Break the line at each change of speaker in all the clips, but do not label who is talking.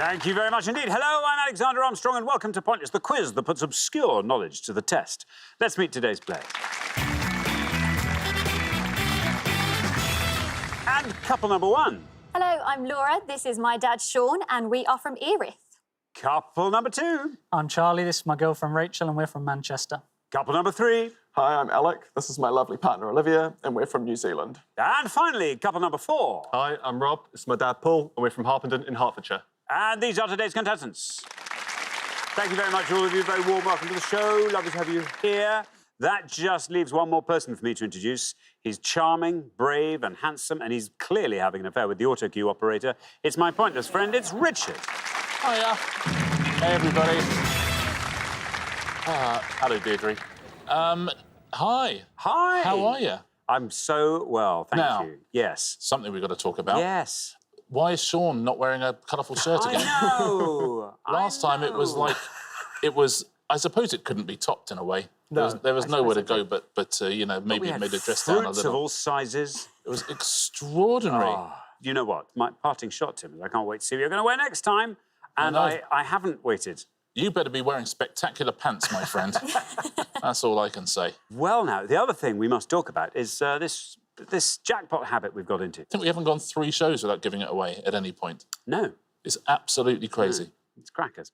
Thank you very much indeed. Hello, I'm Alexander Armstrong, and welcome to Pointless, the quiz that puts obscure knowledge to the test. Let's meet today's players. And couple number one.
Hello, I'm Laura. This is my dad, Sean, and we are from Erith.
Couple number two.
I'm Charlie, this is my girlfriend Rachel, and we're from Manchester.
Couple number three.
Hi, I'm Alec. This is my lovely partner Olivia, and we're from New Zealand.
And finally, couple number four.
Hi, I'm Rob. This is my dad, Paul, and we're from Harpenden in Hertfordshire.
And these are today's contestants. Thank you very much, all of you. Very warm welcome to the show. Lovely to have you here. That just leaves one more person for me to introduce. He's charming, brave and handsome, and he's clearly having an affair with the autocue operator. It's my pointless friend, it's Richard.
Hiya. Hey, everybody. Hello, Deirdre. Hi.
Hi.
How are you?
I'm so well, thank
Now.
you. Yes.
Something we've got to talk about.
Yes.
Why is Sean not wearing a colourful shirt again?
I know.
Last time it was like, I suppose it couldn't be topped in a way. There was nowhere to go but you know, maybe it made it dress down a
fruits
little.
of all sizes.
It was extraordinary.
Oh, you know what? My parting shot, Tim, is I can't wait to see what you're going to wear next time. And
know.
I haven't waited.
You better be wearing spectacular pants, my friend. That's all I can say.
Well, now, the other thing we must talk about is this jackpot habit we've got into.
I think we haven't gone 3 shows without giving it away at any point.
No.
It's absolutely crazy.
It's crackers.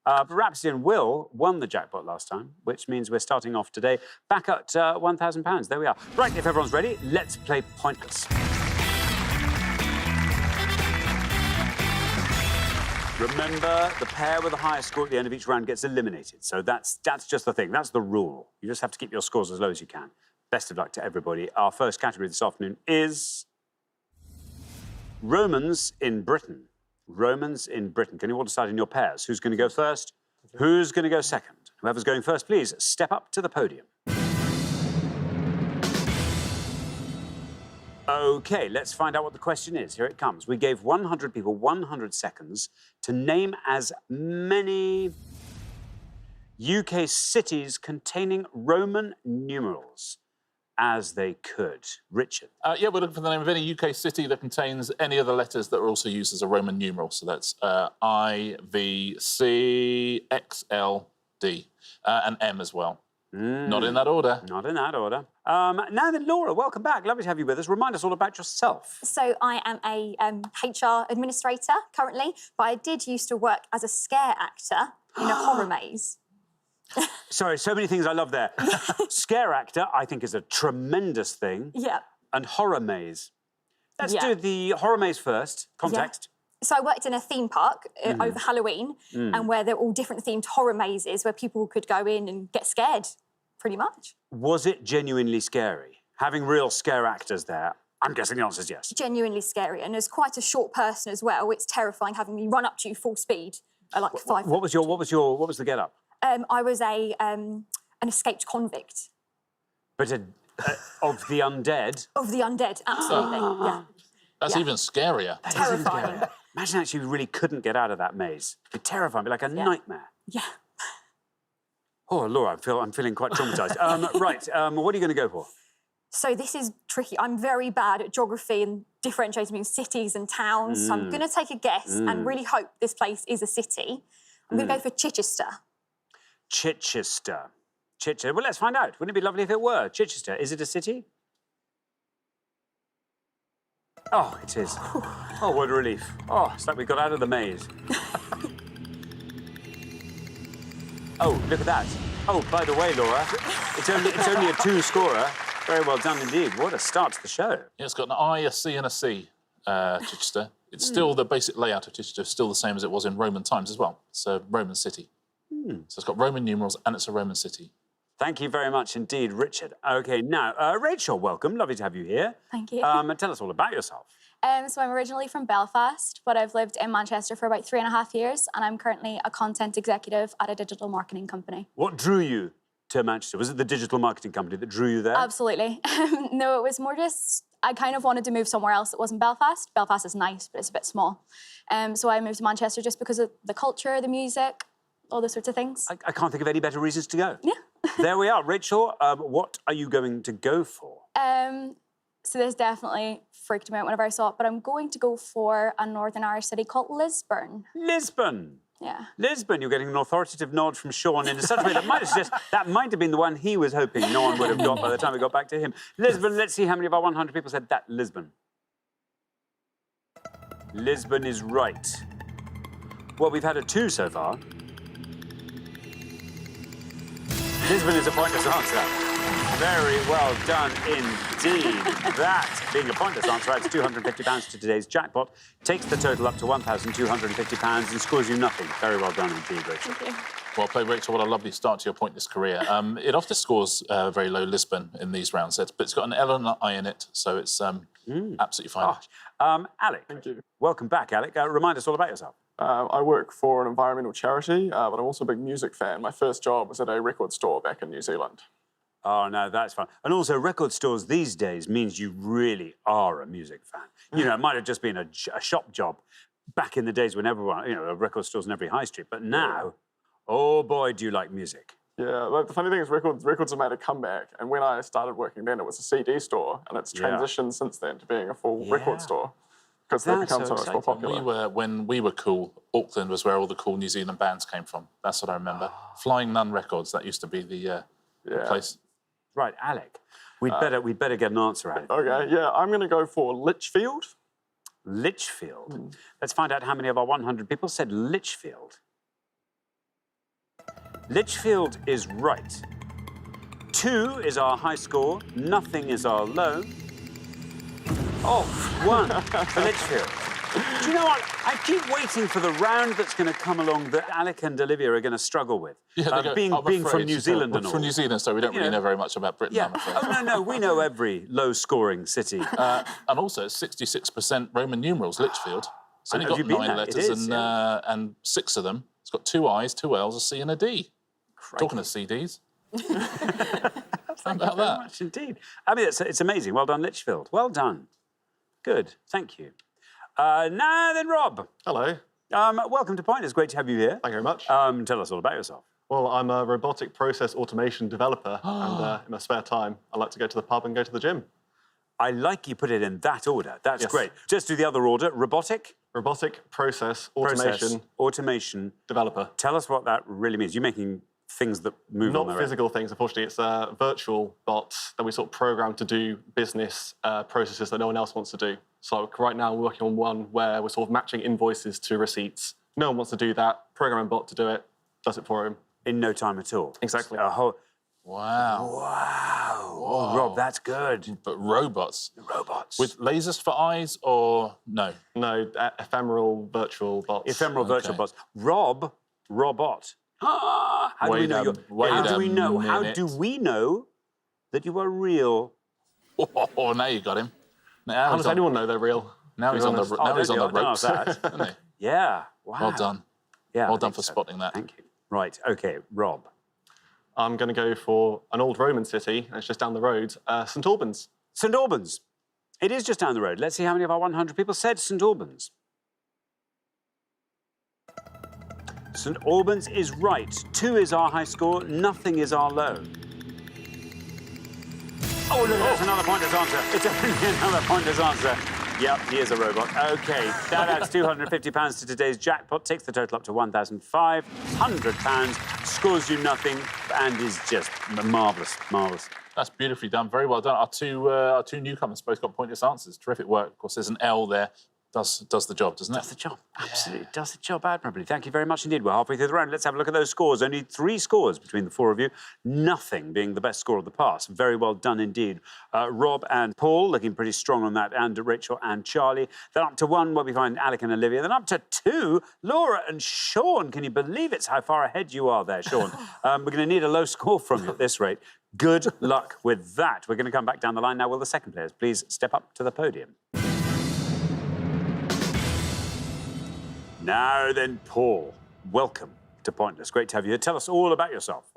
But Rhapsody and Will won the jackpot last time, which means we're starting off today back at £1,000. There we are. Right, if everyone's ready, let's play Pointless. Remember, the pair with the highest score at the end of each round gets eliminated. So that's just the thing. That's the rule. You just have to keep your scores as low as you can. Best of luck to everybody. Our first category this afternoon is Romans in Britain. Romans in Britain. Can you all decide in your pairs? Who's going to go first? Who's going to go second? Whoever's going first, please step up to the podium. OK, let's find out what the question is. Here it comes. We gave 100 people 100 seconds to name as many UK cities containing Roman numerals as they could. Richard.
Yeah, we're looking for the name of any UK city that contains any of the letters that are also used as a Roman numeral. So that's I, V, C, X, L, D, and M as well. Not in that order.
Not in that order. Now then, Laura, welcome back. Lovely to have you with us. Remind us all about yourself.
So I am a HR administrator currently, but I did used to work as a scare actor in a horror maze.
Sorry, so many things I love there. Scare actor, I think, is a tremendous thing.
Yeah.
And horror maze. Let's do the horror maze first. Context.
So I worked in a theme park over Halloween, and where there were all different themed horror mazes where people could go in and get scared, pretty much.
Was it genuinely scary? Having real scare actors there, I'm guessing the answer is yes.
Genuinely scary, and as quite a short person as well, it's terrifying having me run up to you full speed at like 5
What was the get-up?
I was an escaped convict.
But of the undead?
Of the undead, absolutely, yeah.
That's even scarier.
Terrifying.
Imagine actually you really couldn't get out of that maze. It'd be terrifying, it'd be like a nightmare.
Yeah.
Oh, Laura, I'm feeling quite traumatised. Right, what are you going to go for?
So this is tricky. I'm very bad at geography and differentiating between cities and towns, so I'm going to take a guess and really hope this place is a city. I'm going to go for Chichester.
Chichester. Chichester. Well, let's find out. Wouldn't it be lovely if it were? Chichester. Is it a city? Oh, it is. Oh, what a relief. Oh, it's like we got out of the maze. Oh, look at that. Oh, by the way, Laura, it's only a 2-scorer. Very well done indeed. What a start to the show.
Yeah, it's got an I, a C and a C, Chichester. It's still the basic layout of Chichester, still the same as it was in Roman times as well. It's a Roman city. So it's got Roman numerals and it's a Roman city.
Thank you very much indeed, Richard. OK, now, Rachel, welcome. Lovely to have you here.
Thank you.
Tell us all about yourself.
So I'm originally from Belfast, but I've lived in Manchester for about 3.5 years, and I'm currently a content executive at a digital marketing company.
What drew you to Manchester? Was it the digital marketing company that drew you there?
Absolutely. No, it was more just, I kind of wanted to move somewhere else that wasn't Belfast. Belfast is nice, but it's a bit small. So I moved to Manchester just because of the culture, the music, all those sorts of things.
I can't think of any better reasons to go.
Yeah.
There we are. Rachel, what are you going to go for?
So this definitely freaked me out whenever I saw it, but I'm going to go for a Northern Irish city called Lisburn.
Lisbon.
Yeah.
Lisbon, you're getting an authoritative nod from Sean in such a way that might suggest that might have been the one he was hoping no one would have got by the time it got back to him. Lisbon, let's see how many of our 100 people said that. Lisbon. Lisbon is right. Well, we've had a 2 so far. Lisbon is a pointless answer. Very well done indeed. That, being a pointless answer, adds £250 to today's jackpot, takes the total up to £1,250 and scores you nothing. Very well done indeed, Rachel.
Thank you.
Well played, Rachel. What a lovely start to your pointless career. It often scores very low Lisbon in these round sets, but it's got an L and an I in it, so it's absolutely fine.
Alec.
Thank you.
Welcome back, Alec. Remind us all about yourself.
I work for an environmental charity, but I'm also a big music fan. My first job was at a record store back in New Zealand.
Oh, no, that's fun. And also, record stores these days means you really are a music fan. You know, it might have just been a shop job back in the days when everyone, you know, record stores in every high street. But now, oh, boy, do you like music.
Yeah, but the funny thing is records have made a comeback. And when I started working then, it was a CD store, and it's transitioned since then to being a full record store because they've
That's
become
so
so much more popular.
When we were cool, Auckland was where all the cool New Zealand bands came from. That's what I remember. Flying Nun Records, that used to be the place.
Right, Alec, we'd better get an answer out of you.
Okay, yeah, I'm going to go for Litchfield.
Litchfield. Let's find out how many of our 100 people said Litchfield. Litchfield is right. 2 is our high score. Nothing is our low. Oh, 1 for Litchfield. Do you know what? I keep waiting for the round that's going to come along that Alec and Olivia are going to to with.
Yeah,
being from New Zealand and all.
From New Zealand, so we don't really know very much about Britain,
Yeah.
I'm afraid.
Oh, no, we know every low-scoring city.
And also, it's 66% Roman numerals, Litchfield. It's only
Have
got
you been
9
there?
letters
It is,
and 6 of them. It's got 2 I's, 2 L's, a C and a D. Talking of CDs.
Thank you very much indeed. I mean, it's amazing. Well done, Litchfield. Well done. Good. Thank you. Now then, Rob.
Hello.
Welcome to Point. It's great to have you here.
Thank you very much.
Tell us all about yourself.
Well, I'm a robotic process automation developer, and in my spare time, I like to go to the pub and go to the gym.
I like you put it in that order. That's
Yes.
great. Just do the other order. Robotic
Robotic process automation
automation.
developer.
Tell us what that really means. You're making things that move on
Not
their
physical things, unfortunately. It's virtual bots that we sort of program to do business processes that no one else wants to do. So right now we're working on one where we're sort of matching invoices to receipts. No one wants to do that. Program a bot to do it. Does it for him.
own in no time at all.
Exactly.
A whole...
Wow.
Wow. Oh, Rob, that's good.
But robots.
Robots.
With lasers for eyes or no?
No, ephemeral virtual bots.
Ephemeral virtual
Okay.
bots. Robot. How do we
Wait
know?
a- wait
How do
a
we know? How
minute.
do we know that you are real?
Oh, now you got him. Now
How
he's
does
on,
anyone know they're real?
now he's on the,
Oh,
now he's on the
don't
ropes,
ask that.
isn't he?
Yeah. Wow.
Well done.
Yeah.
Well
I
done
think
for
so.
spotting that.
Thank you. Right. Okay, Rob.
I'm going to go for an old Roman city, and it's just down the road, St Albans.
St Albans. It is just down the road. Let's see how many of our 100 people said St Albans. St Albans is right. 2 is our high score. Nothing is our low. Oh, look, that's another pointless answer. It's only another pointless answer. Yep, he is a robot. OK, that adds £250 to today's jackpot, takes the total up to £1,500, scores you nothing, and is just marvellous, marvellous.
That's beautifully done. Very well done. Our two newcomers both got pointless answers. Terrific work. Of course, there's an L there. Does the job, doesn't it?
Does the job. Absolutely does the job admirably. Thank you very much indeed. We're halfway through the round. Let's have a look at those scores. Only 3 scores between the 4 of you. Nothing being the best score of the past. Very well done indeed. Rob and Paul looking pretty strong on that, and Rachel and Charlie. Then up to 1 where we find Alec and Olivia. Then up to 2, Laura and Sean. Can you believe it's how far ahead you are there, Sean? We're going to need a low score from you at this rate. Good luck with that. We're going to come back down the line now. Will the second players please step up to the podium? Now then, Paul, welcome to Pointless. Great to have you here. Tell us all about yourself.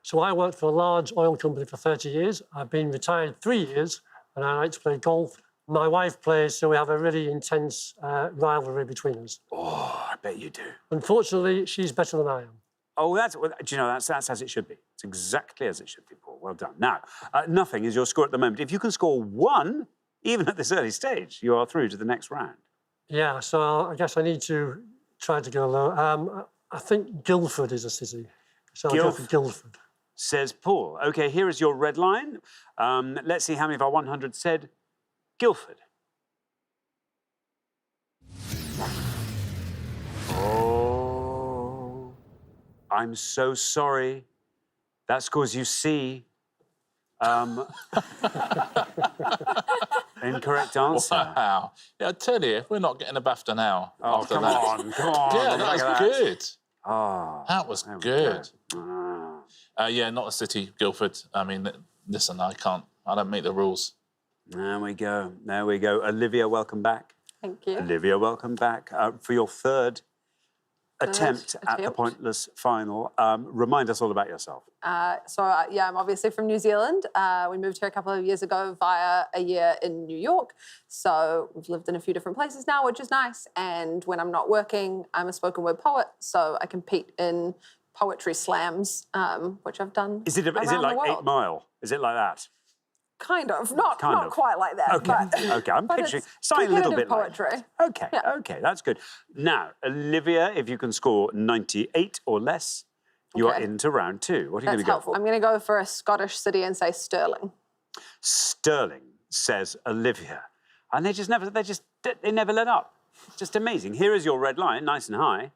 So I worked for a large oil company for 30 years. I've been retired 3 years, and I like to play golf. My wife plays, so we have a really intense rivalry between us.
Oh, I bet you do.
Unfortunately, she's better than I am.
Oh, do you know, that's as it should be. It's exactly as it should be, Paul. Well done. Now, nothing is your score at the moment. If you can score 1, even at this early stage, you are through to the next round.
Yeah, so I guess I need to try to go low. I think Guildford is a city. So I'll go for Guildford.
Says Paul. OK, here is your red line. Let's see how many of our 100 said Guildford. Oh, I'm so sorry. That scores you C. Incorrect answer.
Wow. Yeah, I tell you, we're not getting a BAFTA now.
Oh,
after
come
that.
on, come on.
Yeah,
look
that was
at
good.
Oh,
That was
there we
good.
go. Ah.
Yeah, not a city, Guildford. I mean, listen, I don't make the rules.
There we go. There we go. Olivia, welcome back.
Thank you.
Olivia, welcome back for your third attempt at the Pointless Final. Remind us all about yourself.
Yeah, I'm obviously from New Zealand. We moved here a couple of years ago via a year in New York. So we've lived in a few different places now, which is nice. And when I'm not working, I'm a spoken word poet. So I compete in poetry slams, which I've done.
Is it like
the
8 Mile? Is it like that?
Kind of, not
Kind of.
quite like that.
Okay,
but,
okay. I'm
but
picturing
it's
something a little bit
competitive
like
poetry.
that. Okay,
Yeah.
okay, that's good. Now, Olivia, if you can score 98 or less, you are
Okay.
into round 2. What are you going
That's
to go
helpful.
for?
I'm going to go for a Scottish city and say Stirling.
Stirling, says Olivia. And they never let up. Just amazing. Here is your red line, nice and high.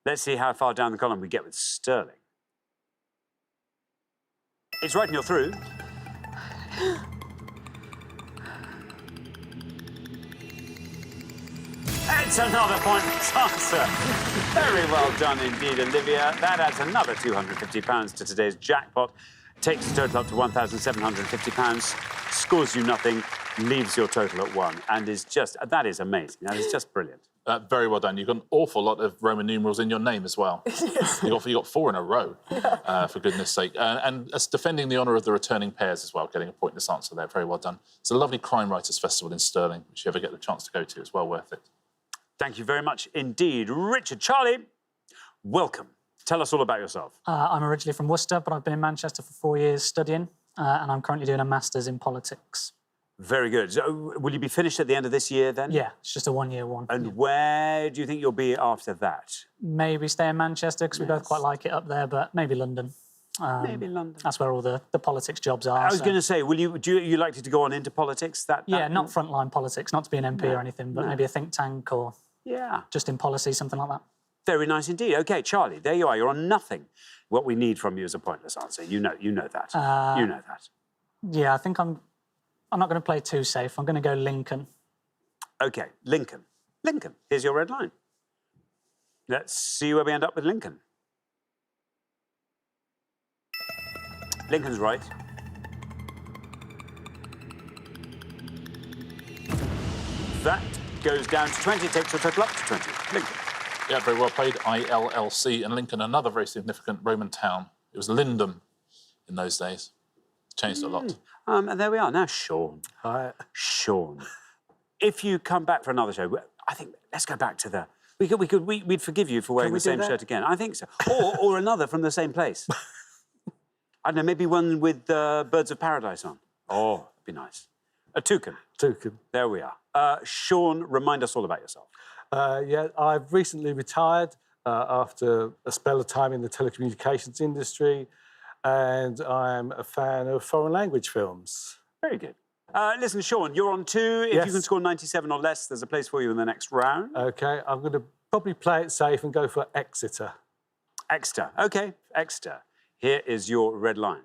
Let's see how far down the column we get with Stirling. It's right and you're through. It's another pointless answer. Very well done indeed, Olivia. That adds another £250 to today's jackpot. Takes the total up to £1,750. Scores you nothing, leaves your total at 1. And that is amazing. That is just brilliant.
Very well done. You've got an awful lot of Roman numerals in your name as well. You got 4 in a row, for goodness sake. And as defending the honour of the returning pairs as well, getting a pointless answer there. Very well done. It's a lovely crime writers festival in Stirling, which you ever get the chance to go to. It's well worth it.
Thank you very much indeed. Richard, Charlie, welcome. Tell us all about yourself.
I'm originally from Worcester, but I've been in Manchester for 4 years studying, and I'm currently doing a master's in politics.
Very good. So, will you be finished at the end of this year then?
Yeah, it's just a one-year one.
And where do you think you'll be after that?
Maybe stay in Manchester, because we both quite like it up there, but maybe London.
Maybe London.
That's where all the politics jobs are.
I was going to say, do you like to go on into politics?
Yeah, not frontline politics, not to be an MP or anything, but maybe a think tank or
Yeah.
just in policy, something like that.
Very nice indeed. OK, Charlie, there you are. You're on nothing. What we need from you is a pointless answer. You know that. You know that.
Yeah, I think I'm not going to play too safe. I'm going to go Lincoln.
OK, Lincoln. Lincoln, here's your red line. Let's see where we end up with Lincoln. Lincoln's right. That goes down to 20, takes your total up to 20. Lincoln.
Yeah, very well played. ILLC and Lincoln, another very significant Roman town. It was Lindum in those days. It's changed a lot.
And there we are. Now, Sean.
Hi.
Sean. If you come back for another show, I think let's go back to the... We'd forgive you for wearing the same shirt again. I think so. Or another from the same place. I don't know, maybe one with Birds of Paradise on. Oh, that'd be nice. A toucan.
Toucan.
There we are. Sean, remind us all about yourself.
Yeah, I've recently retired after a spell of time in the telecommunications industry, and I'm a fan of foreign language films.
Very good. Listen, Sean, you're on 2. If you can score 97 or less, there's a place for you in the next round.
OK, I'm going to probably play it safe and go for Exeter.
Exeter. OK, Exeter. Here is your red line.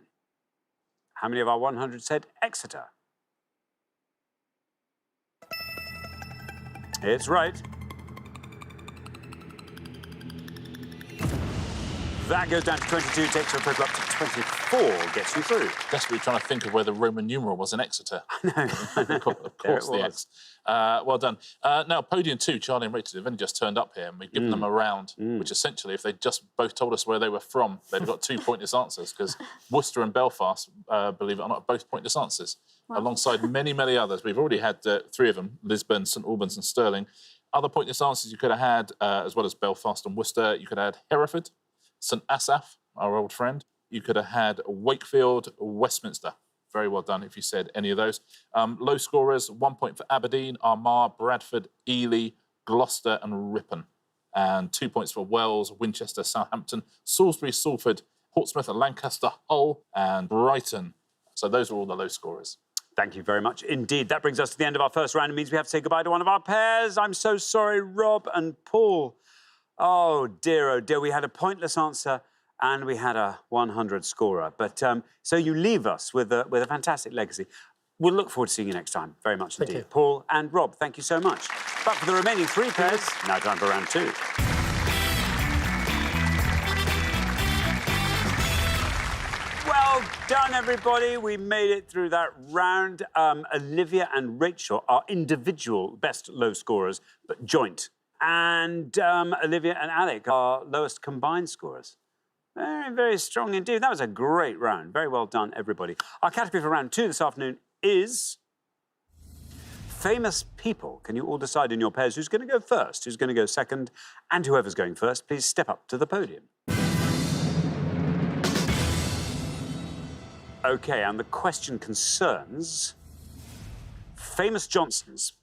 How many of our 100 said Exeter? It's right. That goes down to 22, takes your total up to 24, gets you through.
Desperately trying to think of where the Roman numeral was in Exeter. Of course, the X. Well done. Now, podium 2, Charlie and Rachel have only just turned up here, and we've given them a round, which essentially, if they'd just both told us where they were from, they'd have got 2 pointless answers, because Worcester and Belfast, believe it or not, are both pointless answers, alongside many, many others. We've already had 3 of them, Lisbon, St Albans and Stirling. Other pointless answers you could have had, as well as Belfast and Worcester, you could have had Hereford, St Asaph, our old friend. You could have had Wakefield, Westminster. Very well done if you said any of those. Low scorers, 1 point for Aberdeen, Armagh, Bradford, Ely, Gloucester and Ripon. And 2 points for Wells, Winchester, Southampton, Salisbury, Salford, Portsmouth and Lancaster, Hull and Brighton. So those are all the low scorers.
Thank you very much indeed. That brings us to the end of our first round. It means we have to say goodbye to one of our pairs. I'm so sorry, Rob and Paul. Oh, dear, we had a pointless answer and we had a 100 scorer. But so you leave us with a fantastic legacy. We'll look forward to seeing you next time, very much indeed.
you.
Paul and Rob, thank you so much. But for the remaining 3 pairs, now time for round 2. Well done, everybody. We made it through that round. Olivia and Rachel are individual best low scorers, but joint. And Olivia and Alec are lowest combined scorers. Very, very strong indeed. That was a great round. Very well done, everybody. Our category for round 2 this afternoon is famous people. Can you all decide in your pairs who's going to go first, who's going to go second, and whoever's going first, please step up to the podium. OK, and the question concerns famous Johnsons.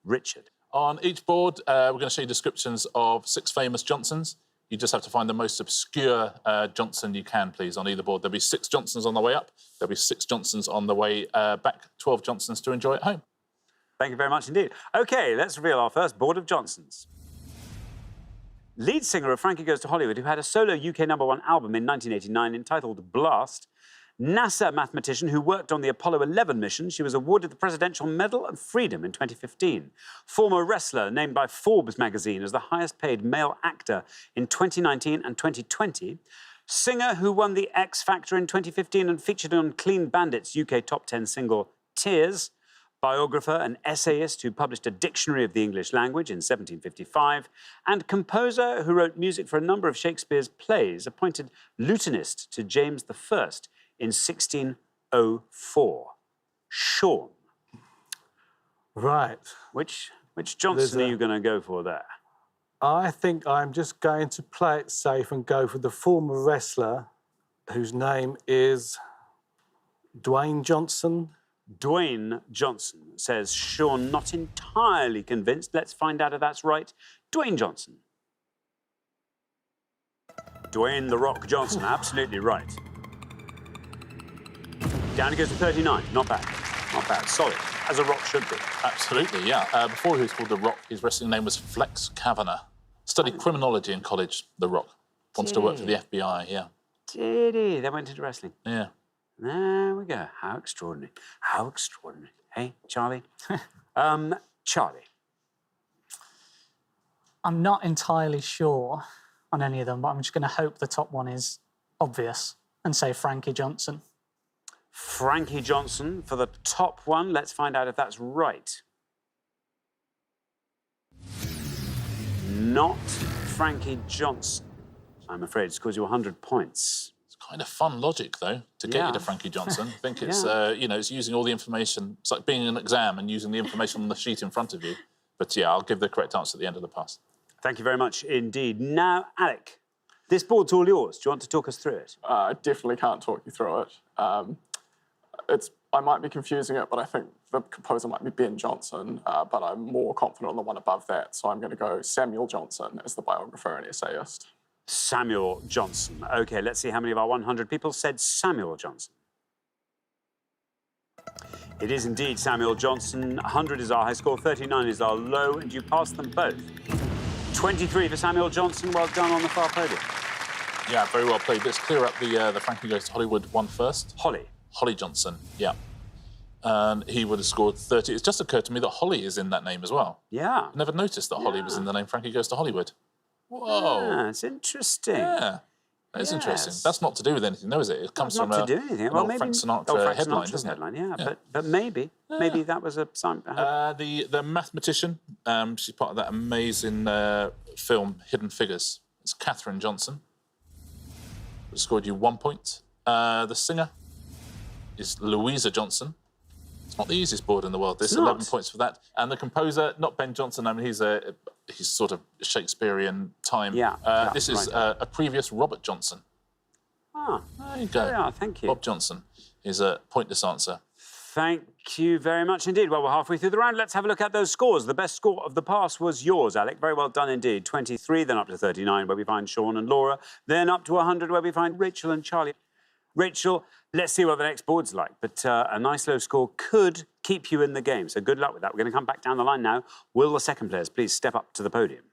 Richard.
On each board, we're going to show you descriptions of 6 famous Johnsons. You just have to find the most obscure Johnson you can, please, on either board. There'll be 6 Johnsons on the way up. There'll be 6 Johnsons on the way back, 12 Johnsons to enjoy at home.
Thank you very much indeed. OK, let's reveal our first board of Johnsons. Lead singer of Frankie Goes to Hollywood, who had a solo UK #1 album in 1989 entitled Blast. NASA mathematician who worked on the Apollo 11 mission. She was awarded the Presidential Medal of Freedom in 2015. Former wrestler named by Forbes magazine as the highest paid male actor in 2019 and 2020. Singer who won the X Factor in 2015 and featured on Clean Bandit's UK top 10 single Tears. Biographer and essayist who published a dictionary of the English language in 1755. And composer who wrote music for a number of Shakespeare's plays, appointed lutenist to James I in 1604. Sean.
Right.
Which Johnson are you going to go for there?
I think I'm just going to play it safe and go for the former wrestler whose name is Dwayne Johnson.
Dwayne Johnson, says Sean, not entirely convinced. Let's find out if that's right. Dwayne Johnson. Dwayne "The Rock" Johnson, absolutely right. Down he goes to 39. Not bad. Not bad. Solid. As a Rock should be.
Absolutely, yeah. Before he was called The Rock, his wrestling name was Flex Kavanagh. Studied criminology in college, The Rock. Wants to work for the FBI, yeah.
Did he? They went into wrestling.
Yeah.
There we go. How extraordinary. How extraordinary. Hey, Charlie? Charlie.
I'm not entirely sure on any of them, but I'm just going to hope the top one is obvious and say Frankie Johnson.
Frankie Johnson for the top one. Let's find out if that's right. Not Frankie Johnson. I'm afraid it scores you 100 points.
It's kind of fun logic, though, to get you to Frankie Johnson. I think it's, you know, it's using all the information. It's like being in an exam and using the information on the sheet in front of you. But, yeah, I'll give the correct answer at the end of the pass.
Thank you very much indeed. Now, Alec, this board's all yours. Do you want to talk us through it?
I definitely can't talk you through it. I might be confusing it, but I think the composer might be Ben Jonson, but I'm more confident on the one above that, so I'm going to go Samuel Johnson as the biographer and essayist.
Samuel Johnson. OK, let's see how many of our 100 people said Samuel Johnson. It is indeed Samuel Johnson. 100 is our high score, 39 is our low, and you passed them both. 23 for Samuel Johnson. Well done on the far podium.
Yeah, very well played. Let's clear up the Frankie Goes to Hollywood one first.
Holly
Johnson, yeah. And he would have scored 30. It's just occurred to me that Holly is in that name as well.
Yeah.
I never noticed that Holly was in the name Frankie Goes to Hollywood. Whoa.
Yeah, it's interesting.
Yeah. That is interesting. That's not to do with anything, though, is it? It comes from
not to do anything.
Well, maybe Frank Sinatra headline, doesn't it?
Yeah. But maybe that was a sign.
The mathematician, she's part of that amazing film Hidden Figures. It's Katherine Johnson. Who scored you 1 point. The singer is Louisa Johnson. It's not the easiest board in the world. There's 11 points for that. And the composer, not Ben Jonson. I mean, he's sort of Shakespearean time. This is a previous Robert Johnson.
Ah,
there you go.
Yeah, thank you.
Bob Johnson. is a pointless answer.
Thank you very much indeed. Well, we're halfway through the round. Let's have a look at those scores. The best score of the pass was yours, Alec. Very well done indeed. 23, then up to 39, where we find Sean and Laura. Then up to 100, where we find Rachel and Charlie. Rachel, let's see what the next board's like. But a nice low score could keep you in the game. So good luck with that. We're going to come back down the line now. Will the second players please step up to the podium?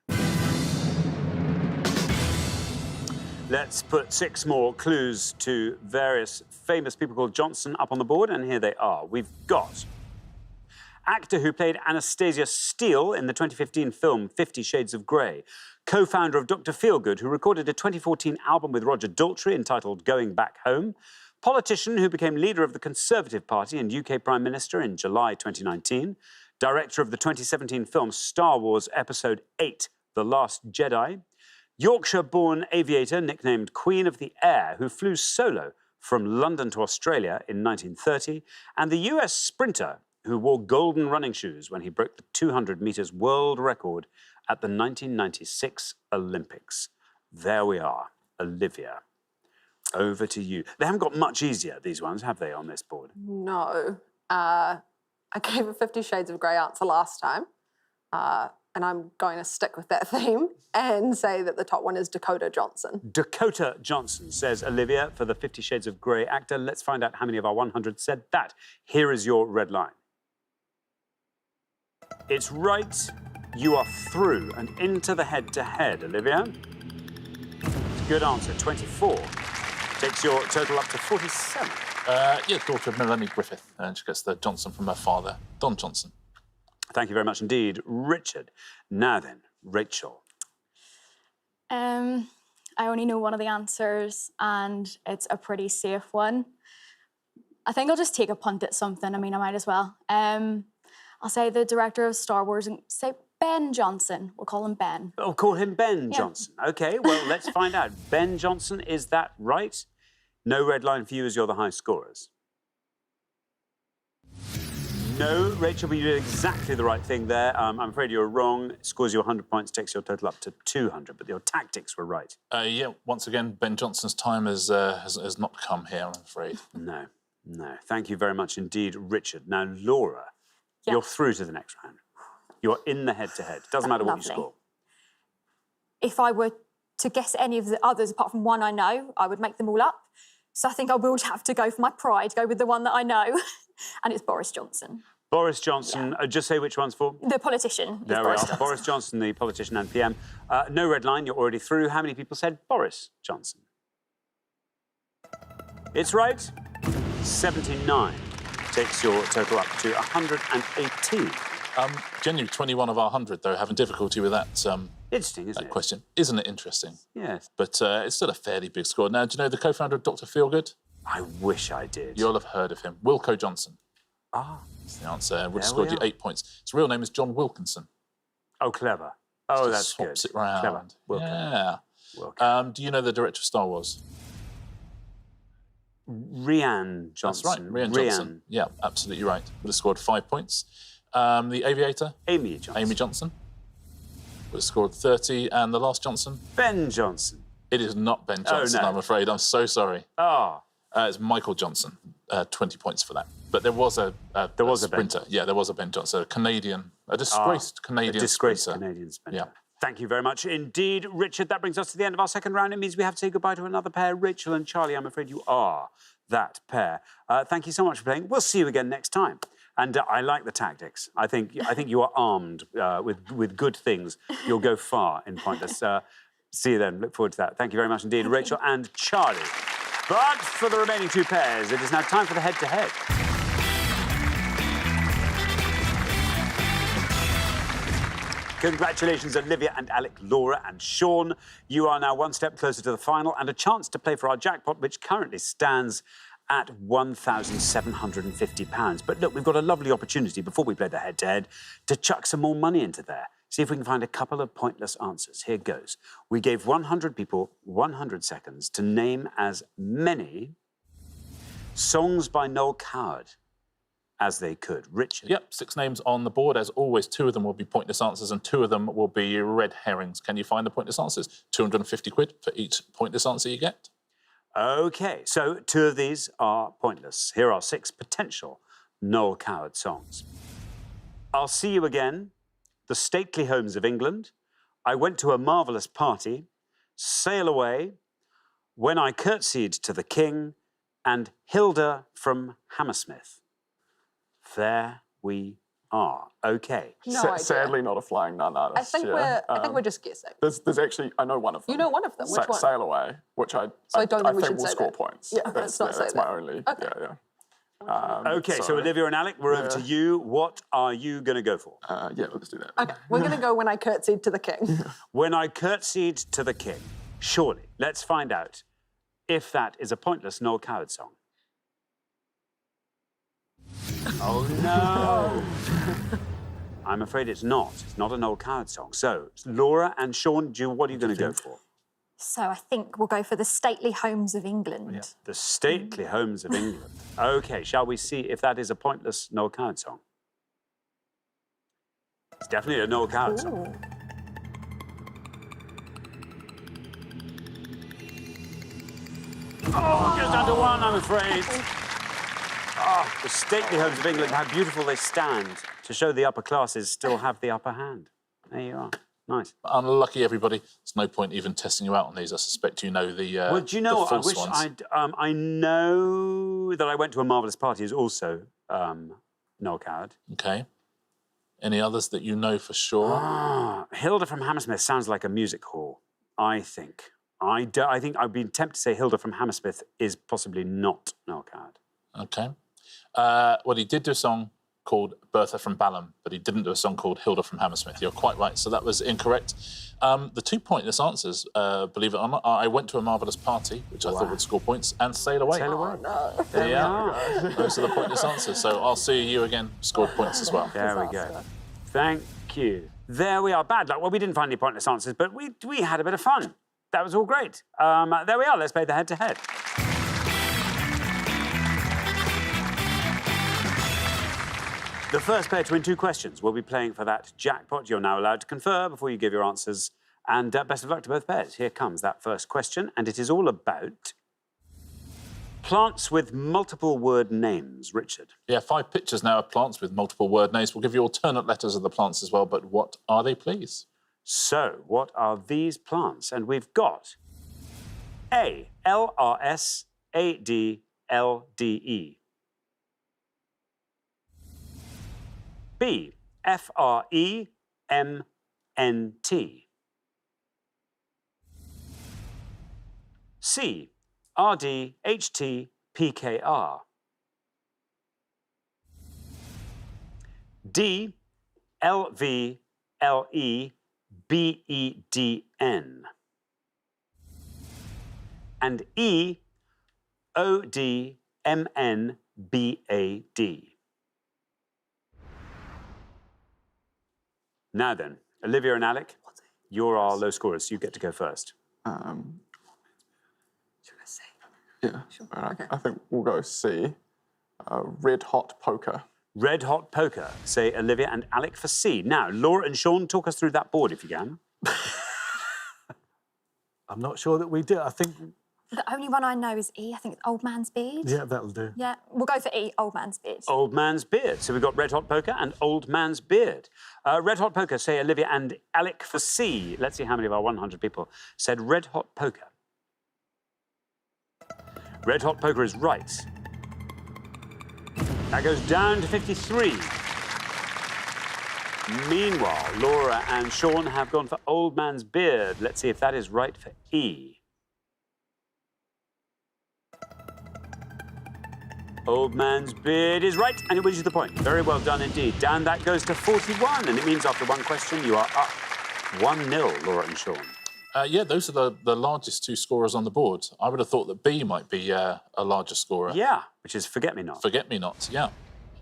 Let's put 6 more clues to various famous people called Johnson up on the board, and here they are. We've got actor who played Anastasia Steele in the 2015 film 50 Shades of Grey, co-founder of Dr. Feelgood, who recorded a 2014 album with Roger Daltrey entitled Going Back Home, politician who became leader of the Conservative Party and UK Prime Minister in July 2019, director of the 2017 film Star Wars Episode 8, The Last Jedi, Yorkshire-born aviator nicknamed Queen of the Air, who flew solo from London to Australia in 1930, and the US sprinter who wore golden running shoes when he broke the 200 metres world record at the 1996 Olympics. There we are. Olivia, over to you. They haven't got much easier, these ones, have they, on this board?
No. I gave a 50 Shades of Grey answer last time. And I'm going to stick with that theme and say that the top one is Dakota Johnson.
Dakota Johnson, says Olivia, for the 50 Shades of Grey actor. Let's find out how many of our 100 said that. Here is your red line. It's right. You are through and into the head-to-head, Olivia. Good answer, 24. Takes your total up to 47.
Yeah, daughter of Melanie Griffith, and she gets the Johnson from her father, Don Johnson.
Thank you very much indeed, Richard. Now then, Rachel.
I only know one of the answers, and it's a pretty safe one. I think I'll just take a punt at something. I mean, I might as well. I'll say the director of Star Wars and say Ben Johnson. We'll call him Ben.
Oh, call him Ben Johnson. OK, well, let's find out. Ben Johnson, is that right? No red line for you as you're the high scorers. No, Rachel, but you did exactly the right thing there. I'm afraid you were wrong. It scores you 100 points, takes your total up to 200, but your tactics were right.
Yeah, once again, Ben Johnson's time has not come here, I'm afraid.
No. Thank you very much indeed, Richard. Now, Laura, you're through to the next round. You're in the head-to-head. Doesn't matter what you score.
If I were to guess any of the others, apart from one I know, I would make them all up. So I think I will have to go for my pride, go with the one that I know, and it's Boris Johnson.
Boris Johnson, just say which one's for?
The politician.
There we are. Boris Johnson, the politician and PM. No red line, you're already through. How many people said Boris Johnson? It's right. 79 takes your total up to 118.
Genuinely, 21 of our 100, though, having difficulty with that.
Interesting, isn't
that
it?
question. Isn't it interesting?
Yes.
But it's still a fairly big score. Now, do you know the co-founder of Dr. Feelgood?
I wish I did.
You'll have heard of him. Wilco Johnson.
Ah.
That's the answer. Would have scored you 8 points. His real name is John Wilkinson.
Oh, clever. Oh, that's good.
Swaps it round.
Clever. Wilco.
Yeah.
Wilco.
Do you know the director of Star Wars?
Rian Johnson.
That's right, Rian Johnson. Yeah, absolutely right. Would have scored 5 points. The aviator?
Amy Johnson.
Amy Johnson. Would have scored 30. And the last Johnson?
Ben Johnson.
It is not Ben Johnson,
no.
I'm afraid. I'm so sorry.
Ah.
It's Michael Johnson. 20 points for that. But there was a sprinter. Yeah, there was a Ben Johnson, a Canadian, a disgraced Canadian
a disgraced
sprinter.
Canadian sprinter.
Yeah.
Thank you very much indeed, Richard. That brings us to the end of our second round. It means we have to say goodbye to another pair. Rachel and Charlie, I'm afraid you are that pair. Thank you so much for playing. We'll see you again next time. And I like the tactics. I think you are armed with good things. You'll go far in Pointless. See you then. Look forward to that. Thank you very much indeed, Rachel and Charlie. But for the remaining two pairs, it is now time for the head-to-head. Congratulations, Olivia and Alec, Laura and Sean. You are now one step closer to the final and a chance to play for our jackpot, which currently stands at £1,750. But look, we've got a lovely opportunity before we play the head-to-head to chuck some more money into there. See if we can find a couple of pointless answers. Here goes. We gave 100 people 100 seconds to name as many songs by Noel Coward as they could. Richard.
Yep, 6 names on the board. As always, 2 of them will be pointless answers and 2 of them will be red herrings. Can you find the pointless answers? 250 quid for each pointless answer you get.
OK, so 2 of these are pointless. Here are 6 potential Noel Coward songs. I'll See You Again, The Stately Homes of England, I Went to a Marvellous Party, Sail Away, When I Curtsied to the King, and Hilda from Hammersmith. There we are. OK.
No idea.
Sadly, not a Flying Nun artist.
I think we're just guessing.
There's actually, I know one of them.
You know one of them. Which one?
Sail Away, which I
don't think we should
will
say
score
that.
points.
Yeah, let's not say
that's
that.
my only.
Okay.
OK, so Olivia and Alec, we're over to you. What are you going to go for?
Yeah, let's do that.
Okay, we're going to go When I Curtsied to the King.
When I Curtsied to the King. Surely, let's find out if that is a pointless Noel Coward song. Oh, no. I'm afraid it's not. It's not a Noel Coward song. So, Laura and Sean, what are you going to go for?
So I think we'll go for The Stately Homes of England.
The Stately Homes of England. OK, shall we see if that is a pointless Noel Coward song? It's definitely a Noel Coward song. Oh, just under 1, I'm afraid. The Stately Homes of England, how beautiful they stand to show the upper classes still have the upper hand. There you are. Nice.
Unlucky, everybody. There's no point even testing you out on these. I suspect you know the
Well, do you know
the
what? I
false
wish
ones.
I know that I Went to a Marvellous Party is also Noel Coward.
Okay. Any others that you know for sure?
Hilda from Hammersmith sounds like a music hall, I think. I think I've been tempted to say Hilda from Hammersmith is possibly not Noel Coward.
Okay. Well, he did do a song called Bertha from Balham, but he didn't do a song called Hilda from Hammersmith. You're quite right, so that was incorrect. The 2 pointless answers, believe it or not, are I Went to a Marvellous Party, which I thought would score points, and Sail Away.
Sail Away.
No.
There you are. Those are the pointless answers. So I'll See You Again scored points as well.
There we go. Thank you. There we are. Bad luck. Well, we didn't find any pointless answers, but we had a bit of fun. That was all great. There we are. Let's play the head-to-head. The first player to win 2 questions will be playing for that jackpot. You're now allowed to confer before you give your answers. And best of luck to both pairs. Here comes that first question, and it is all about plants with multiple word names. Richard.
Yeah, 5 pictures now of plants with multiple word names. We'll give you alternate letters of the plants as well, but what are they, please?
So, what are these plants? And we've got A, L-R-S-A-D-L-D-E. B, F-R-E-M-N-T. C, R-D-H-T-P-K-R. D, L-V-L-E-B-E-D-N. And E, O-D-M-N-B-A-D. Now then, Olivia and Alec, you're our low scorers, so you get to go first.
Should I say?
Yeah.
Sure.
All right.
Okay.
I think we'll go C. Red Hot Poker.
Red Hot Poker, say Olivia and Alec for C. Now, Laura and Sean, talk us through that board if you can.
I'm not sure that we do. I think,
The only one I know is E. I think it's Old Man's Beard.
yeah, that'll do.
Yeah, we'll go for E, Old Man's Beard.
Old Man's Beard. So we've got Red Hot Poker and Old Man's Beard. Red Hot Poker, say Olivia and Alec for C. Let's see how many of our 100 people said Red Hot Poker. Red Hot Poker is right. That goes down to 53. Meanwhile, Laura and Sean have gone for Old Man's Beard. Let's see if that is right for E. Old Man's Beard is right, and it wins you the point. Very well done indeed. Down that goes to 41, and it means after one question you are up 1-0, Laura and Sean.
Yeah, those are the largest 2 scorers on the board. I would have thought that B might be a larger scorer.
Yeah, which is Forget-Me-Not.
Forget-Me-Not, yeah.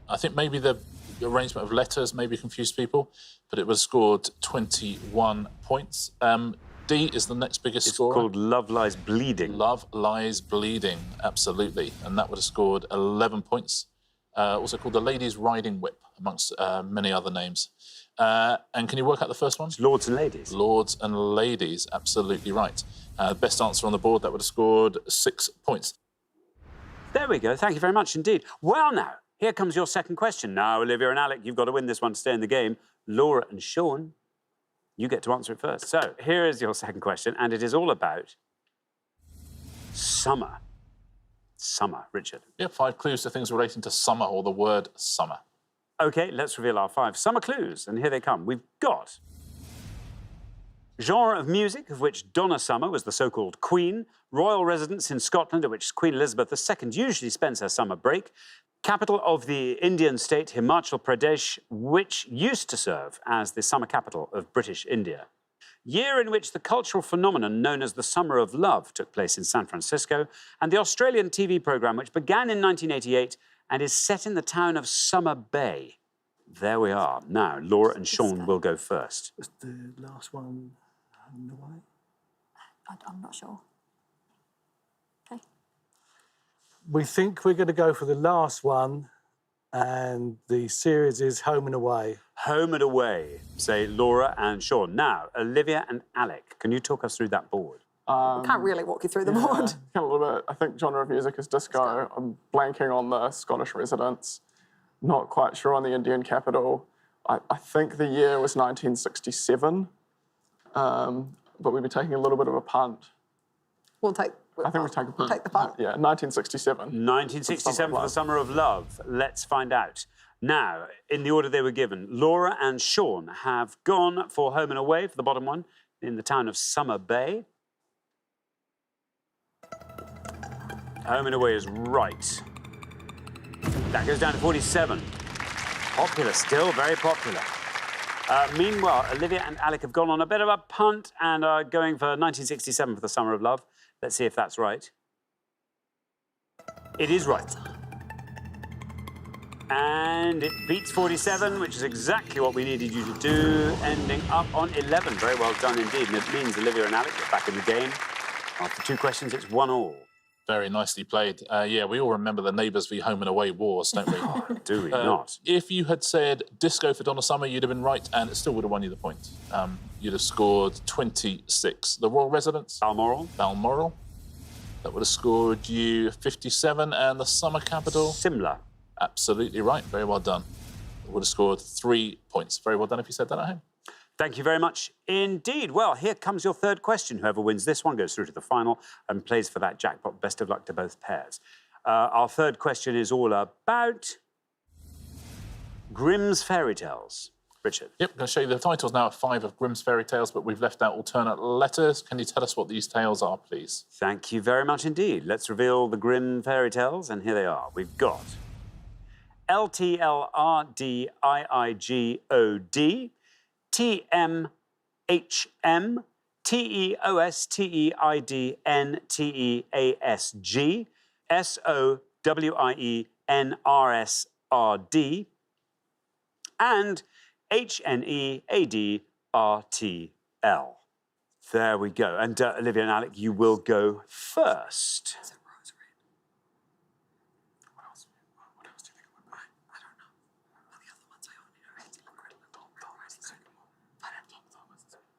I think maybe the arrangement of letters maybe confused people, but it was scored 21 points. D is the next biggest
It's
scorer.
called Love Lies Bleeding.
Love Lies Bleeding, absolutely. And that would have scored 11 points. also called the Ladies' Riding Whip, amongst many other names. And can you work out the first one?
It's Lords and Ladies.
Lords and Ladies, absolutely right. Best answer on the board, that would have scored 6 points.
There we go. Thank you very much indeed. Well, now, here comes your second question. Now, Olivia and Alec, you've got to win this one to stay in the game. Laura and Sean, you get to answer it first. So, here is your second question, and it is all about summer. Summer, Richard.
Yeah, 5 clues to things relating to summer or the word summer.
OK, let's reveal our 5 summer clues, and here they come. We've got genre of music, of which Donna Summer was the so-called Queen, royal residence in Scotland, at which Queen Elizabeth II usually spends her summer break, capital of the Indian state Himachal Pradesh, which used to serve as the summer capital of British India. Year in which the cultural phenomenon known as the Summer of Love took place in San Francisco, and the Australian TV programme which began in 1988 and is set in the town of Summer Bay. There we are. Now, Laura and Sean will go first.
Was the last one in the way?
I'm not sure. OK.
We think we're going to go for the last one, and the series is Home and Away.
Home and Away, say Laura and Sean. Now, Olivia and Alec, can you talk us through that board?
Can't really walk you through the board.
A little bit. I think genre of music is disco. I'm blanking on the Scottish residents. Not quite sure on the Indian capital. I think the year was 1967, but we'd be taking a little bit of a punt.
We'll take.
I think we'll take a punt.
Take the punt.
Yeah, 1967.
1967 for the Summer of Love. Let's find out. Now, in the order they were given, Laura and Sean have gone for Home and Away for the bottom one in the town of Summer Bay. Home and Away is right. That goes down to 47. Popular still, very popular. Meanwhile, Olivia and Alec have gone on a bit of a punt and are going for 1967 for the Summer of Love. Let's see if that's right. It is right. And it beats 47, which is exactly what we needed you to do, ending up on 11. Very well done indeed. And it means Olivia and Alec are back in the game. After 2 questions, it's 1-1.
Very nicely played. Yeah, we all remember the Neighbours v Home and Away wars, don't we?
Do we not?
If you had said disco for Donna Summer, you'd have been right, and it still would have won you the point. You'd have scored 26. The Royal Residence?
Balmoral.
Balmoral. That would have scored you 57, and the summer capital?
Simla.
Absolutely right. Very well done. It would have scored 3 points. Very well done if you said that at home.
Thank you very much indeed. Well, here comes your third question. Whoever wins this one goes through to the final and plays for that jackpot. Best of luck to both pairs. Our third question is all about Grimm's Fairy Tales. Richard.
Yep, I'm going to show you the titles now of 5 of Grimm's Fairy Tales, but we've left out alternate letters. Can you tell us what these tales are, please?
Thank you very much indeed. Let's reveal the Grimm Fairy Tales, and here they are. We've got LTLRDIIGOD, TMHM, TEOSTEIDNTEASG, SOWIENRSRD, and HNEADRTL. There we go. And Olivia and Alec, you will go first.
What else do you think it would be? I don't know. Well, the other ones I only know.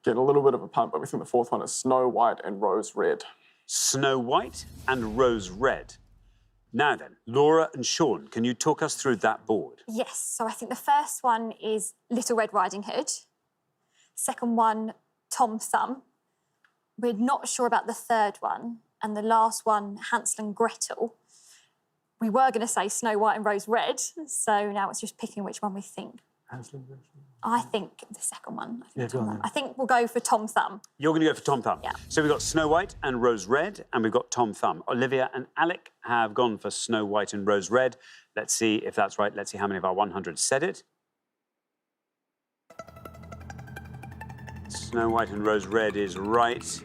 Get a little bit of a punt, but we think the fourth one is Snow White and Rose Red.
Snow White and Rose Red. Now then, Laura and Sean, can you talk us through that board?
Yes, so I think the first one is Little Red Riding Hood. Second one, Tom Thumb. We're not sure about the third one. And the last one, Hansel and Gretel. We were going to say Snow White and Rose Red, so now it's just picking which one we think.
Hansel and Gretel.
I think the second one.
On
I think we'll go for Tom Thumb.
You're going to go for Tom Thumb?
Yeah.
So we've got Snow White and Rose Red, and we've got Tom Thumb. Olivia and Alec have gone for Snow White and Rose Red. Let's see if that's right. Let's see how many of our 100 said it. Snow White and Rose Red is right.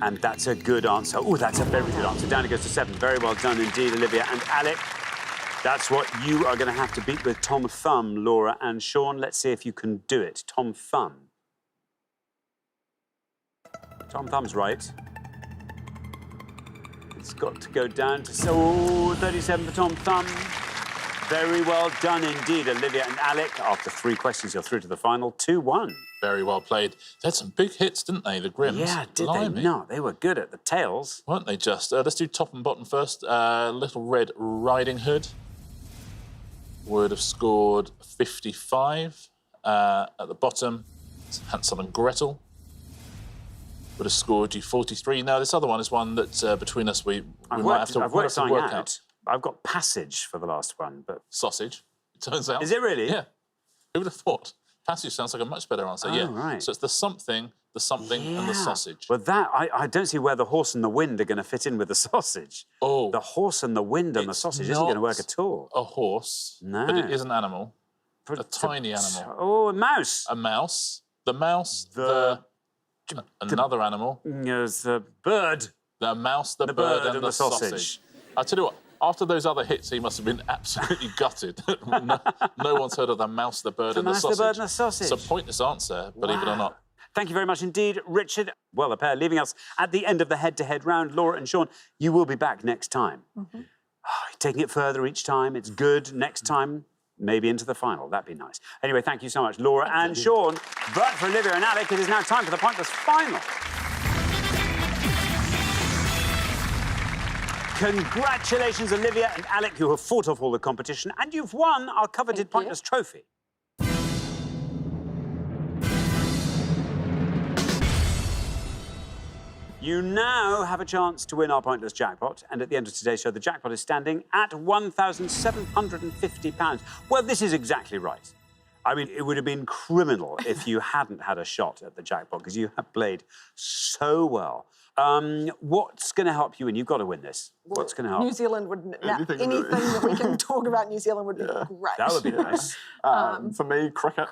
And that's a good answer. Oh, that's a very good answer. Down it goes to 7. Very well done indeed, Olivia and Alec. That's what you are going to have to beat with Tom Thumb, Laura and Sean. Let's see if you can do it. Tom Thumb. Tom Thumb's right. It's got to go down to 37 for Tom Thumb. Very well done indeed, Olivia and Alec. After 3 questions, you're through to the final 2-1.
Very well played. They had some big hits, didn't they, the Grimms?
Yeah, did
Blimey.
they not? They were good at the tails.
Weren't they just? Let's do top and bottom first. Little Red Riding Hood would have scored 55. At the bottom, Hansel and Gretel would have scored you 43. Now, this other one is one that between us we might have to
I've worked something
work
out. I've got Passage for the last one, but...
Sausage, it turns out.
Is it really?
Yeah. Who would have thought? Passage sounds like a much better answer.
Oh,
yeah.
right.
So it's the something, and the sausage.
Well, that I don't see where the horse and the wind are going to fit in with the sausage.
Oh.
The horse and the wind and the sausage isn't going to work at all.
A horse,
No.
but it is an animal. A tiny animal.
Oh, a mouse.
A mouse. The mouse. Another animal.
There's the bird.
The mouse, the bird, and the sausage. I tell you what. After those other hits, he must have been absolutely gutted. no one's heard of the mouse, the bird, and the sausage.
The bird, and the sausage.
It's a pointless answer, believe it or not.
Thank you very much indeed, Richard. Well, a pair leaving us at the end of the head-to-head round. Laura and Sean, you will be back next time. Taking it further each time. It's good. Next time, maybe into the final. That'd be nice. Anyway, thank you so much, Laura and Sean. But for Olivia and Alec, it is now time for the Pointless Final. Congratulations, Olivia and Alec, you have fought off all the competition, and you've won our coveted Pointless Trophy. You now have a chance to win our Pointless jackpot, and at the end of today's show, the jackpot is standing at £1,750. Well, this is exactly right. I mean, it would have been criminal if you hadn't had a shot at the jackpot, because you have played so well. What's going to help you win? You've got to win this. What's going to help?
New Zealand would... Anything that we can talk about New Zealand would be great.
That would be nice.
For me, cricket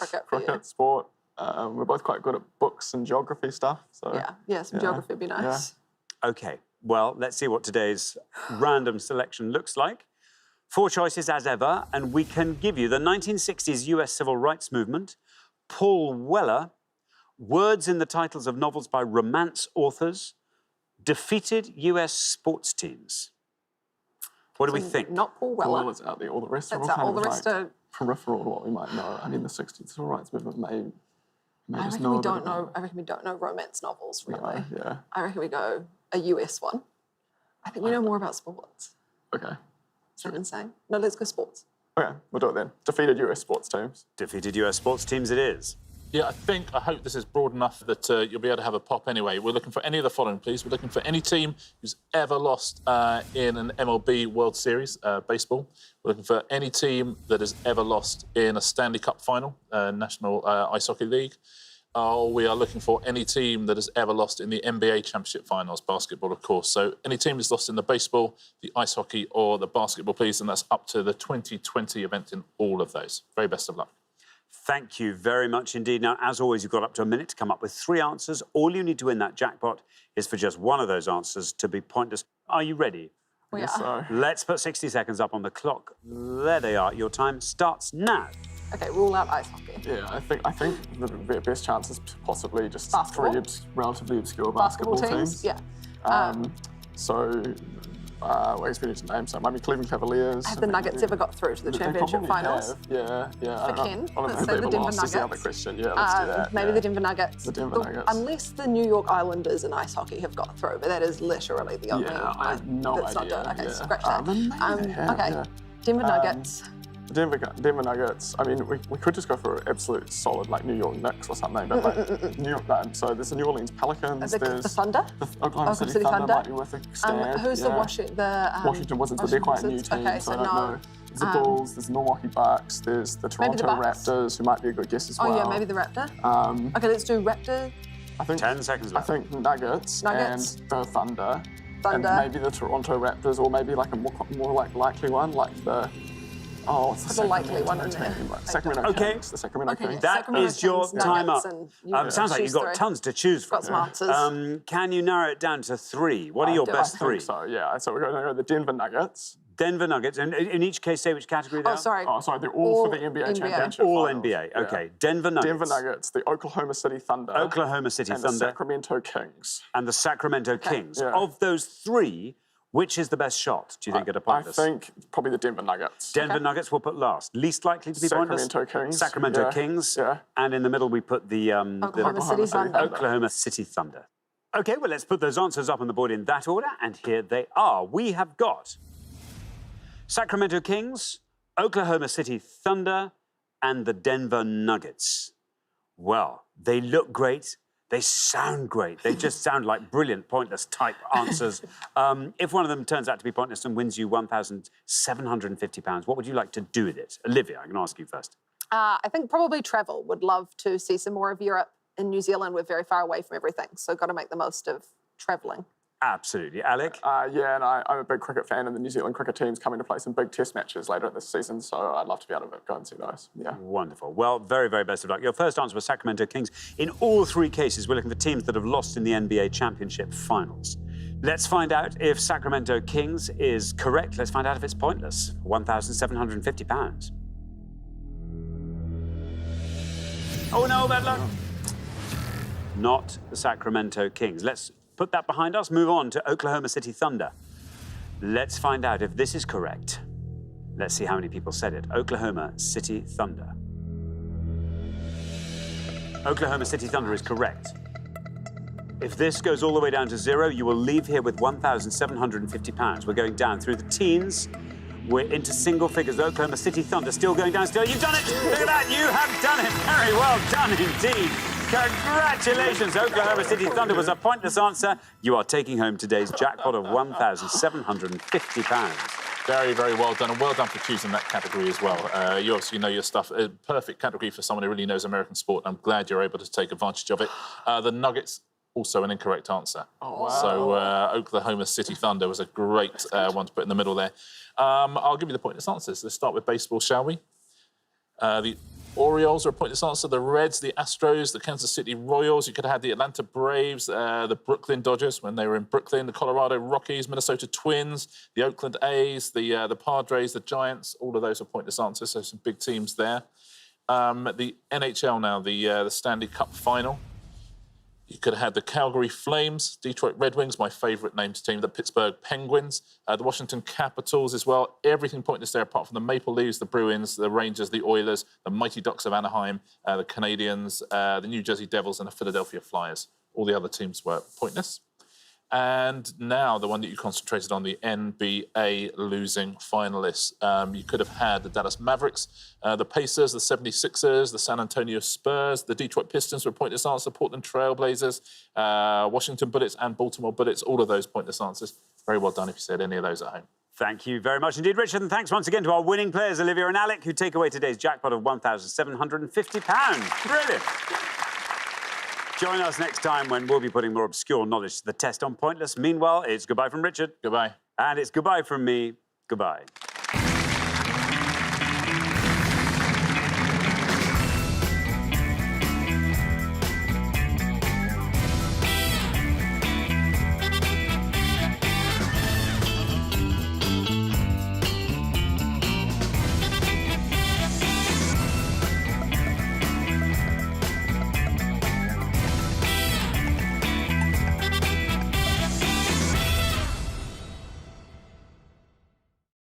sport. We're both quite good at books and geography stuff. So
Yeah, some geography would be nice.
OK, well, let's see what today's random selection looks like. 4 choices as ever, and we can give you the 1960s US Civil Rights Movement, Paul Weller, words in the titles of novels by Romance authors, defeated US sports teams. What do we think?
Not Paul Weller.
Paul Weller's out there. All the rest are all
That's
kind
all the
of
rest
like
are...
peripheral to what we might know. I mean, the 60s Civil Rights Movement may
I
just
reckon
know
we
a bit
don't
about
know. I reckon we don't know romance novels really.
No, yeah.
I reckon we go a US one. I think we know more about sports.
Okay.
Is that insane? No, let's go sports.
Okay, we'll do it then. Defeated US sports teams.
Defeated US sports teams it is.
Yeah, I hope this is broad enough that you'll be able to have a pop anyway. We're looking for any of the following, please. We're looking for any team who's ever lost in an MLB World Series, baseball. We're looking for any team that has ever lost in a Stanley Cup final, National Ice Hockey League. We are looking for any team that has ever lost in the NBA Championship Finals, basketball, of course. So any team that's lost in the baseball, the ice hockey, or the basketball, please, and that's up to the 2020 event in all of those. Very best of luck.
Thank you very much indeed. Now, as always, you've got up to a minute to come up with 3 answers. All you need to win that jackpot is for just one of those answers to be pointless. Are you ready?
We
Yes,
are.
so.
Let's put 60 seconds up on the clock. There they are. Your time starts now.
Okay, rule out ice hockey.
Yeah, I think the best chance is possibly just
Basketball?
3 relatively obscure
Basketball
basketball
teams? Yeah.
I guess we need to name some. I mean, Cleveland Cavaliers.
Have the Nuggets ever got through to the
They
championship
probably
finals?
have. Yeah.
For Ken, let's say
They
the
ever
Denver
lost is the other
Nuggets.
question. Yeah, let's do that.
Maybe
yeah.
the Denver Nuggets.
The Denver Nuggets.
Unless the New York Islanders in ice hockey have got through, but that is literally the only
Yeah, I have no
that's
idea.
not done. Okay,
yeah.
scratch that.
Maybe they have,
Okay,
yeah.
Denver Nuggets.
Denver Nuggets. I mean, we could just go for an absolute solid like New York Knicks or something, but like New York. So there's the New Orleans Pelicans.
The
There's
Thunder.
the Oklahoma City Thunder might be worth a stand.
Who's the
Washington Wizards, but they're quite a new team,
Okay,
so
so
I don't know. There's the Bulls, there's the Milwaukee Bucks, there's the
Maybe
Toronto
the Bucks?
Raptors, who might be a good guess as well.
Oh yeah, maybe the Raptor. Okay, let's do Raptor.
I think
10 seconds
I
left.
think Nuggets and the Thunder.
Thunder.
And maybe the Toronto Raptors, or maybe like a more like likely one, like the. Oh, what's the
Put a likely one in there.
Sacramento
Okay.
Kings. The Sacramento Kings.
That
Sacramento
is your
Kings,
time up.
Nuggets, and
Sounds like you've
choose
got
3.
tons to choose from.
Got some answers.
Can you narrow it down to 3? What are your
do
best
I
3?
think so, yeah. So we're going to go the Denver Nuggets.
Denver Nuggets. And in each case, say which category they
Oh,
are?
sorry.
Oh, sorry, they're all for the NBA championship.
All
finals.
NBA.
Yeah.
Okay. Denver Nuggets.
Denver Nuggets, the Oklahoma City Thunder.
Oklahoma City
and the
Thunder.
Sacramento Kings.
And the Sacramento Kings.
yeah.
Of those 3, Which is the best shot, do you think, at a
I
pointless?
think probably the Denver Nuggets.
Denver Nuggets we'll put last. Least likely to be pointless?
Sacramento Kings.
Sacramento
Yeah,
Kings.
yeah.
And in the middle, we put the
Oklahoma City Thunder.
Oklahoma City Thunder. OK, well, let's put those answers up on the board in that order, and here they are. We have got Sacramento Kings, Oklahoma City Thunder, and the Denver Nuggets. Well, they look great. They sound great. They just sound like brilliant, pointless type answers. If one of them turns out to be pointless and wins you £1,750, what would you like to do with it? Olivia, I can ask you first.
I think probably travel. Would love to see some more of Europe and New Zealand. We're very far away from everything, so got to make the most of travelling.
Absolutely. Alec?
Yeah, and I'm a big cricket fan, and the New Zealand cricket team's coming to play some big test matches later this season, so I'd love to be able to go and see those. Yeah.
Wonderful. Well, very, very best of luck. Your first answer was Sacramento Kings. In all three cases, we're looking for teams that have lost in the NBA Championship Finals. Let's find out if Sacramento Kings is correct. Let's find out if it's pointless. £1,750. Oh, no, bad luck. Not the Sacramento Kings. Let's put that behind us, move on to Oklahoma City Thunder. Let's find out if this is correct. Let's see how many people said it. Oklahoma City Thunder. Oklahoma City Thunder is correct. If this goes all the way down to 0, you will leave here with £1,750. We're going down through the teens. We're into single figures. Oklahoma City Thunder still going down. Still, you've done it! Look at that, you have done it! Very well done indeed. Congratulations, Oklahoma City Thunder was a pointless answer. You are taking home today's jackpot of £1,750.
Very, very well done, and well done for choosing that category as well. You obviously know your stuff. A perfect category for someone who really knows American sport. I'm glad you're able to take advantage of it. The Nuggets, also an incorrect answer. Oh, wow. So Oklahoma City Thunder was a great one to put in the middle there. I'll give you the pointless answers. Let's start with baseball, shall we? The Orioles are a pointless answer. The Reds, the Astros, the Kansas City Royals. You could have had the Atlanta Braves, the Brooklyn Dodgers when they were in Brooklyn, the Colorado Rockies, Minnesota Twins, the Oakland A's, the Padres, the Giants. All of those are pointless answers, so some big teams there. The NHL now, the Stanley Cup final. You could have had the Calgary Flames, Detroit Red Wings, my favourite named team, the Pittsburgh Penguins, the Washington Capitals as well. Everything pointless there apart from the Maple Leafs, the Bruins, the Rangers, the Oilers, the Mighty Ducks of Anaheim, the Canadiens, the New Jersey Devils and the Philadelphia Flyers. All the other teams were pointless. And now the one that you concentrated on, the NBA losing finalists. You could have had the Dallas Mavericks, the Pacers, the 76ers, the San Antonio Spurs, the Detroit Pistons were pointless answers, Portland Trail Blazers, Washington Bullets and Baltimore Bullets, all of those pointless answers. Very well done if you said any of those at home.
Thank you very much indeed, Richard, and thanks once again to our winning players, Olivia and Alec, who take away today's jackpot of £1,750. Brilliant. Join us next time when we'll be putting more obscure knowledge to the test on Pointless. Meanwhile, it's goodbye from Richard.
Goodbye.
And it's goodbye from me. Goodbye.